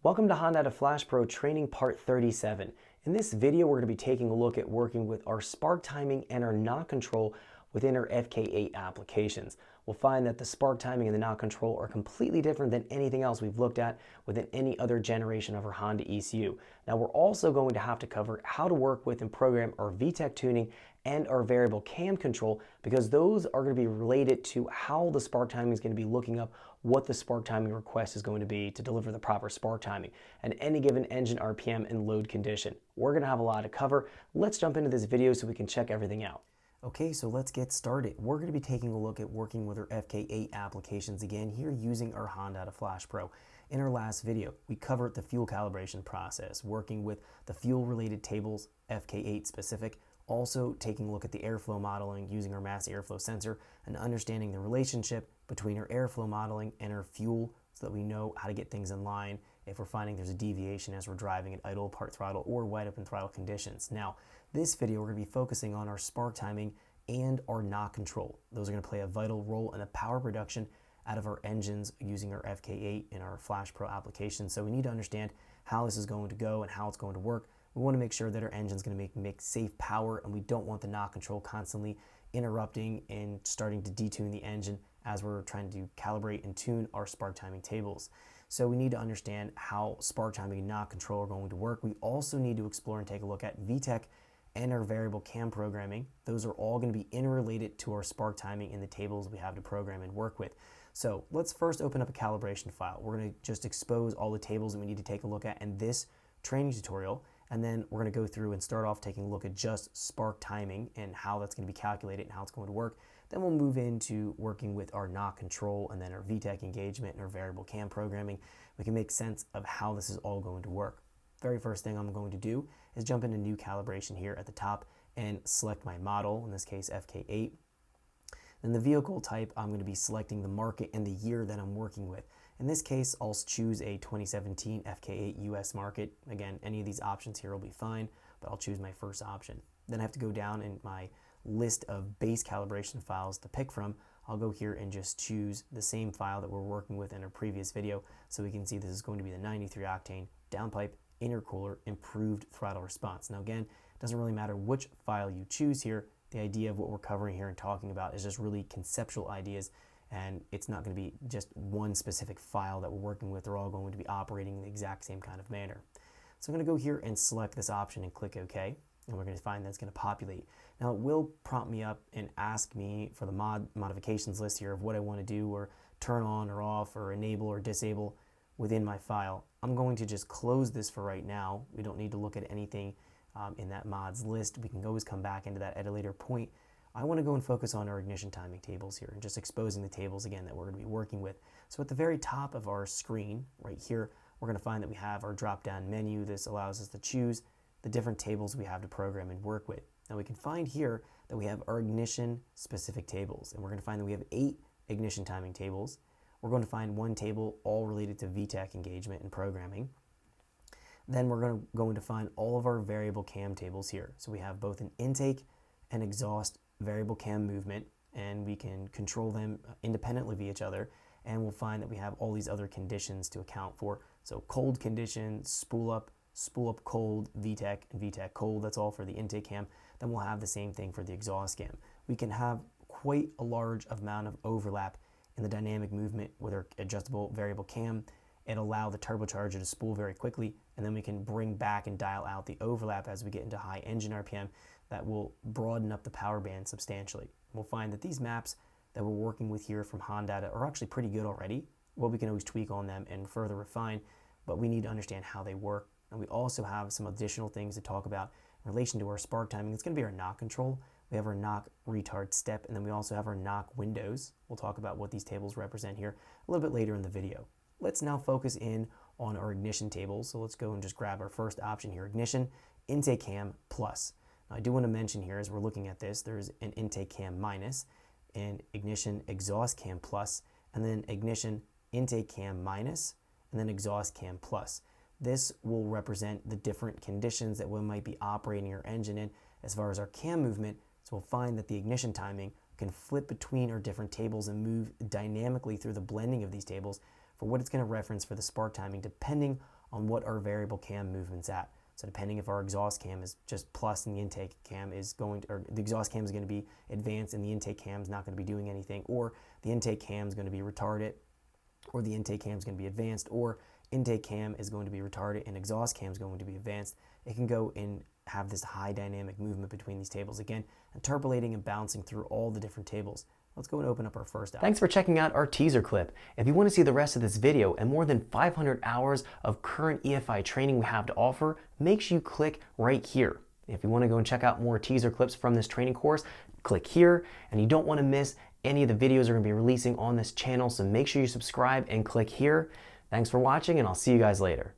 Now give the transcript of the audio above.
Welcome to Hondata FlashPro training part 37. In this video, we're going to be taking a look at working with our spark timing and our knock control within our FK8 applications. We'll find that the spark timing and the knock control are completely different than anything else we've looked at within any other generation of our Honda ECU. Now, we're also going to have to cover how to work with and program our VTEC tuning and our variable cam control, because those are going to be related to how the spark timing is going to be looking up what the spark timing request is going to be to deliver the proper spark timing at any given engine RPM and load condition. We're going to have a lot to cover. Let's jump into this video so we can check everything out. Okay, so let's get started. We're going to be taking a look at working with our FK8 applications again here using our Hondata FlashPro. In our last video, we covered the fuel calibration process, working with the fuel-related tables, FK8 specific, also taking a look at the airflow modeling using our mass airflow sensor and understanding the relationship between our airflow modeling and our fuel so that we know how to get things in line if we're finding there's a deviation as we're driving at idle, part throttle, or wide open throttle conditions. Now, this video we're going to be focusing on our spark timing and our knock control. Those are going to play a vital role in the power production out of our engines using our FK8 and our FlashPro application. So we need to understand how this is going to go and how it's going to work. We want to make sure that our engine's going to make safe power, and we don't want the knock control constantly interrupting and starting to detune the engine as we're trying to calibrate and tune our spark timing tables. So we need to understand how spark timing and knock control are going to work. We also need to explore and take a look at VTEC and our variable cam programming. Those are all going to be interrelated to our spark timing in the tables we have to program and work with. So let's first open up a calibration file. We're going to just expose all the tables that we need to take a look at in this training tutorial. And then we're going to go through and start off taking a look at just spark timing and how that's going to be calculated and how it's going to work. Then we'll move into working with our knock control and then our VTEC engagement and our variable cam programming. We can make sense of how this is all going to work. Very first thing I'm going to do is jump into new calibration here at the top and select my model, in this case FK8. Then the vehicle type, I'm going to be selecting the market and the year that I'm working with. In this case, I'll choose a 2017 FK8 US market. Again, any of these options here will be fine, but I'll choose my first option. Then I have to go down in my list of base calibration files to pick from. I'll go here and just choose the same file that we're working with in our previous video, so we can see this is going to be the 93 octane downpipe intercooler improved throttle response. Now again, it doesn't really matter which file you choose here. The idea of what we're covering here and talking about is just really conceptual ideas, and it's not going to be just one specific file that we're working with. They're all going to be operating in the exact same kind of manner. So I'm going to go here and select this option and click OK, and we're going to find that's going to populate. Now it will prompt me up and ask me for the modifications list here of what I want to do or turn on or off or enable or disable within my file. I'm going to just close this for right now. We don't need to look at anything in that mods list. We can always come back into that at a later point. I want to go and focus on our ignition timing tables here and just exposing the tables again that we're going to be working with. So at the very top of our screen right here, we're going to find that we have our drop-down menu. This allows us to choose the different tables we have to program and work with. Now we can find here that we have our ignition specific tables, and we're going to find that we have 8 ignition timing tables. We're going to find one table all related to VTEC engagement and programming. Then we're going to find all of our variable cam tables here. So we have both an intake and exhaust variable cam movement, and we can control them independently of each other, and we'll find that we have all these other conditions to account for. So cold condition, spool up cold, VTEC, and VTEC cold, that's all for the intake cam. Then we'll have the same thing for the exhaust cam. We can have quite a large amount of overlap in the dynamic movement with our adjustable variable cam. It allows the turbocharger to spool very quickly, and then we can bring back and dial out the overlap as we get into high engine RPM. That will broaden up the power band substantially. We'll find that these maps that we're working with here from Hondata are actually pretty good already. Well, we can always tweak on them and further refine, but we need to understand how they work. And we also have some additional things to talk about in relation to our spark timing. It's going to be our knock control. We have our knock retard step, and then we also have our knock windows. We'll talk about what these tables represent here a little bit later in the video. Let's now focus in on our ignition tables. So let's go and just grab our first option here, ignition, intake cam plus. Now, I do want to mention here as we're looking at this, there's an intake cam minus, and ignition exhaust cam plus, and then ignition intake cam minus, and then exhaust cam plus. This will represent the different conditions that we might be operating our engine in as far as our cam movement. So we'll find that the ignition timing can flip between our different tables and move dynamically through the blending of these tables for what it's going to reference for the spark timing, depending on what our variable cam movement's at. So depending if our exhaust cam is just plus and the intake cam is going to, or the exhaust cam is going to be advanced and the intake cam is not going to be doing anything, or the intake cam is going to be retarded, or the intake cam is going to be advanced, or intake cam is going to be retarded and exhaust cam is going to be advanced, it can go and have this high dynamic movement between these tables. Again, interpolating and bouncing through all the different tables. Let's go and open up our first app. Thanks for checking out our teaser clip. If you want to see the rest of this video and more than 500 hours of current EFI training we have to offer, make sure you click right here. If you want to go and check out more teaser clips from this training course, click here. And you don't want to miss any of the videos we're going to be releasing on this channel, so make sure you subscribe and click here. Thanks for watching, and I'll see you guys later.